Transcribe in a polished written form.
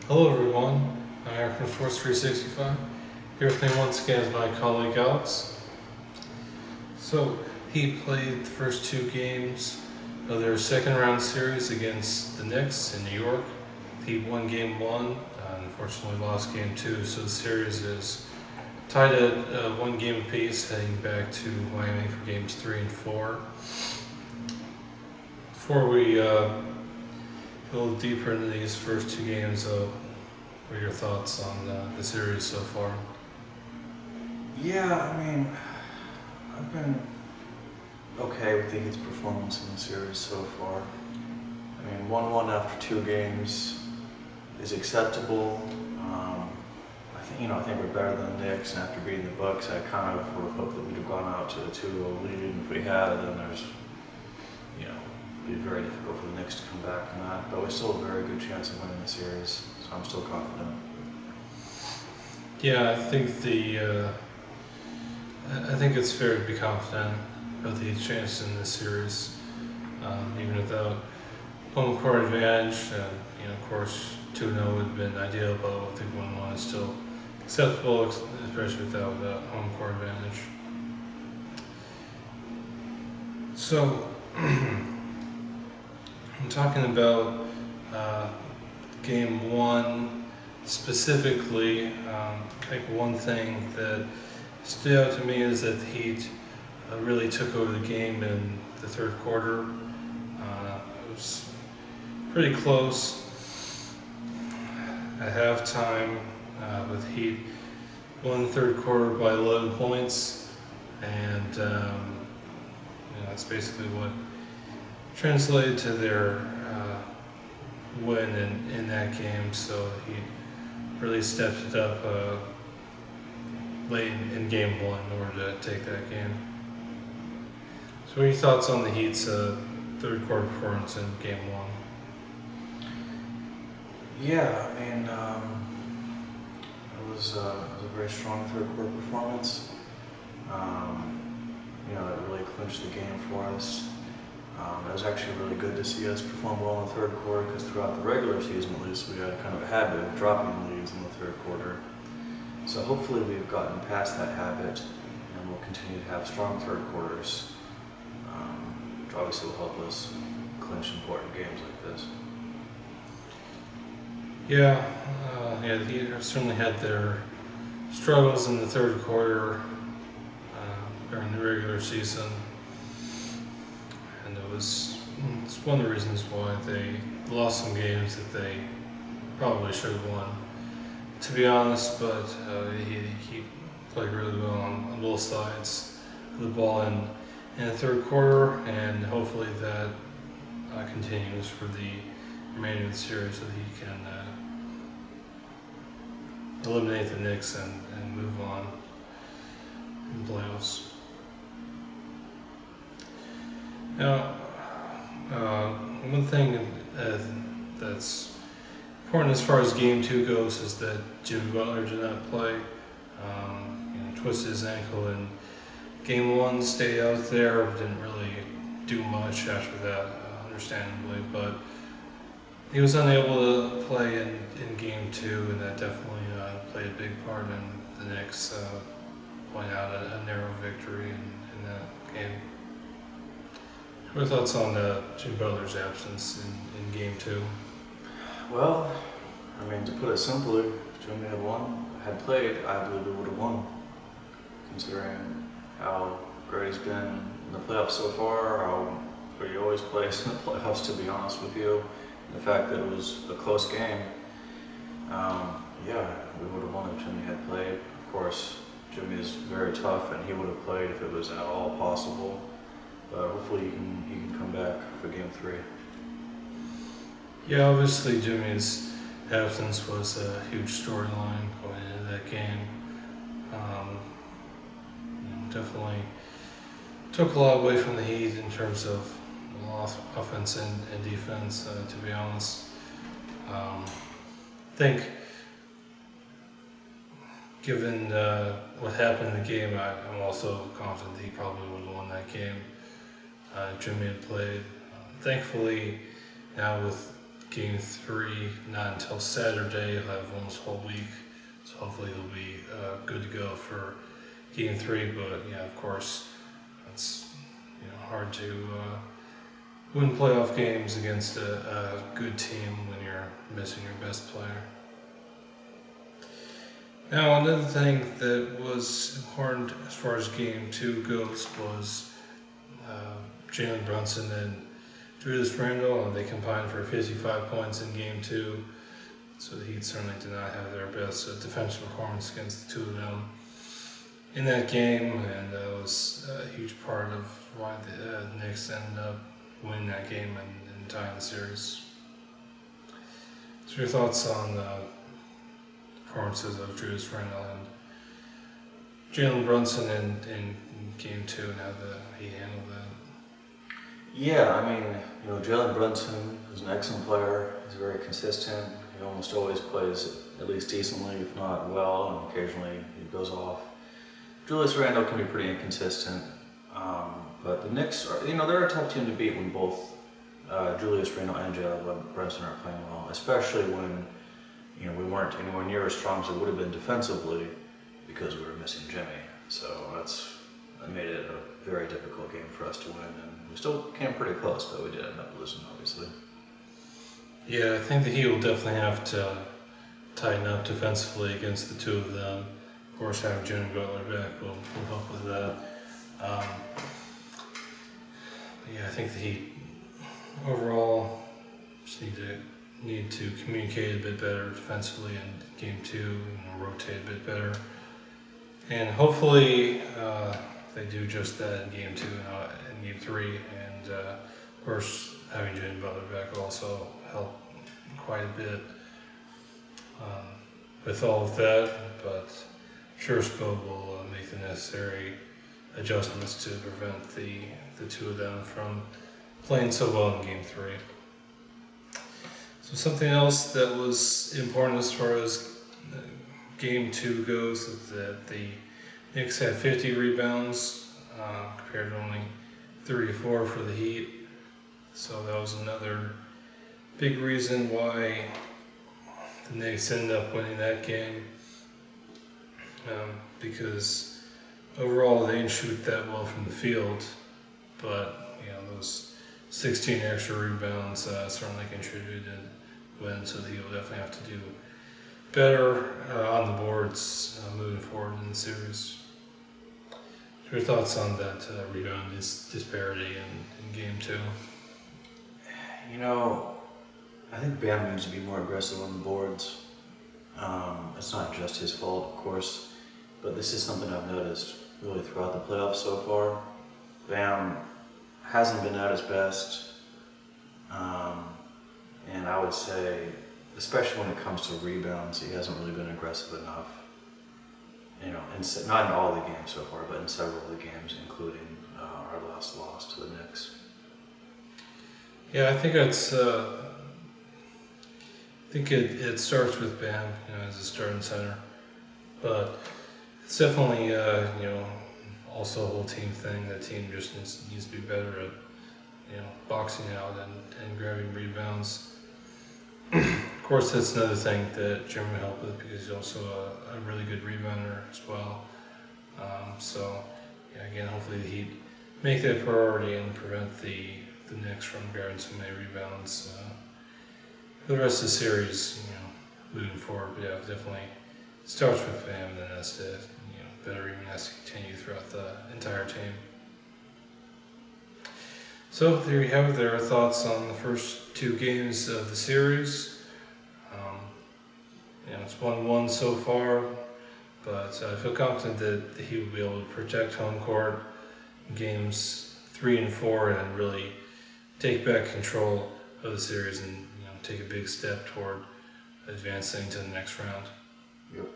Hello everyone, I'm Eric from Force 365. Here with me once again is my colleague Alex. So he played the first two games of their second round series against the Knicks in New York. He won game one, unfortunately lost game two, so the series is tied at one game apiece, heading back to Miami for games 3 and 4. Before we go deeper into these first two games, what are your thoughts on the series so far? Yeah, I mean, I've been okay with the Heat's performance in the series so far. I mean, 1-1 after two games is acceptable. I think we're better than the Knicks, and after beating the Bucks, I kind of would have hoped that we'd have gone out to a 2-0 lead, and if we had, then it'd be very difficult for the Knicks to come back from that. But we still have a very good chance of winning the series, so I'm still confident. Yeah, I think it's fair to be confident about the chance in this series, even without home court advantage. Of course, 2-0 would have been ideal, but I think 1-1 is still acceptable, especially without home court advantage. So, I'm talking about game one specifically. I think one thing that stood out to me is that the Heat really took over the game in the third quarter. It was pretty close at halftime, with Heat won the third quarter by 11 points, and that's basically what translated to their win in that game. So he really stepped it up late in game one in order to take that game. So what are your thoughts on the Heat's third quarter performance in game one? Yeah, I mean, it was a very strong third quarter performance. It really clinched the game for us. It was actually really good to see us perform well in the third quarter because throughout the regular season, at least, we had kind of a habit of dropping leads in the third quarter. So hopefully we've gotten past that habit and we'll continue to have strong third quarters, which obviously will help us clinch important games like this. The Heat have certainly had their struggles in the third quarter during the regular season, and it's one of the reasons why they lost some games that they probably should have won, to be honest. But he played really well on both sides of the ball in the third quarter, and hopefully that continues for the remainder of the series so that he can eliminate the Knicks and move on in the playoffs. Now, one thing that's important as far as game two goes is that Jimmy Butler did not play. Twisted his ankle in game one, stayed out there, didn't really do much after that, understandably, but he was unable to play in game two, and that definitely played a big part in the Knicks pulling out a narrow victory in that game. What are your thoughts on Jimmy Butler's absence in game two? Well, I mean, to put it simply, if Jimmy had played, I believe we would have won, considering how great he's been in the playoffs so far, how good he always plays in the playoffs, to be honest with you. The fact that it was a close game, we would have won if Jimmy had played. Of course, Jimmy is very tough, and he would have played if it was at all possible. But hopefully, he can come back for game three. Yeah, obviously Jimmy's absence was a huge storyline going into that game. Definitely took a lot away from the Heat in terms of offense and defense, to be honest. I think given what happened in the game, I'm also confident that he probably would have won that game if Jimmy had played. Thankfully, now with Game 3 not until Saturday. He'll have almost a whole week, so hopefully he'll be good to go for Game 3. But yeah, of course, it's hard to win playoff games against a good team when you're missing your best player. Now, another thing that was important as far as Game 2 goes was Jalen Brunson and Julius Randle. They combined for 55 points in Game 2, so the Heat certainly did not have their best defensive performance against the two of them in that game, and that was a huge part of why the Knicks ended up winning that game and tying the series. So your thoughts on performances of Julius Randle and Jalen Brunson in Game 2 and how he handled that? Yeah, I mean, Jalen Brunson is an excellent player. He's very consistent. He almost always plays at least decently, if not well, and occasionally he goes off. Julius Randle can be pretty inconsistent, but the Knicks are, they're a tough team to beat when both Julius Randle and Jalen Brunson are playing well, especially when we weren't anywhere near as strong as it would have been defensively because we were missing Jimmy. So that made it a very difficult game for us to win, and we still came pretty close, but we did end up losing, obviously. Yeah, I think the Heat will definitely have to tighten up defensively against the two of them. Of course, having Jimmy Butler back will help with that. I think the Heat overall just need to communicate a bit better defensively in Game 2, rotate a bit better. And hopefully they do just that in Game 2 and in Game 3. And of course, having Jimmy Butler back will also help quite a bit with all of that. But sure, Spo will make the necessary adjustments to prevent the two of them from playing so well in Game 3. So something else that was important as far as Game 2 goes is that the Knicks had 50 rebounds compared to only 34 for the Heat. So that was another big reason why the Knicks ended up winning that game. Because overall they didn't shoot that well from the field, but those 16 extra rebounds certainly contributed when, so he'll definitely have to do better on the boards moving forward in the series. Your thoughts on that rebound disparity in Game 2? I think Bam needs to be more aggressive on the boards. It's not just his fault, of course, but this is something I've noticed really throughout the playoffs so far. Bam hasn't been at his best, and I would say, especially when it comes to rebounds, he hasn't really been aggressive enough. Not in all the games so far, but in several of the games, including our last loss to the Knicks. Yeah, I think it starts with Bam, as a starting center, but it's definitely also a whole team thing. The team just needs to be better at boxing out and grabbing rebounds. Of course, that's another thing that Jimmy will help with because he's also a really good rebounder as well. Again, hopefully the Heat make that a priority and prevent the Knicks from grabbing so many rebounds for the rest of the series. Moving forward, but yeah, definitely starts with Bam, and then has to better even has to continue throughout the entire team. So there you have it. There are thoughts on the first two games of the series. It's 1-1 so far, but I feel confident that he will be able to protect home court in games 3 and 4 and really take back control of the series and take a big step toward advancing to the next round. Yep.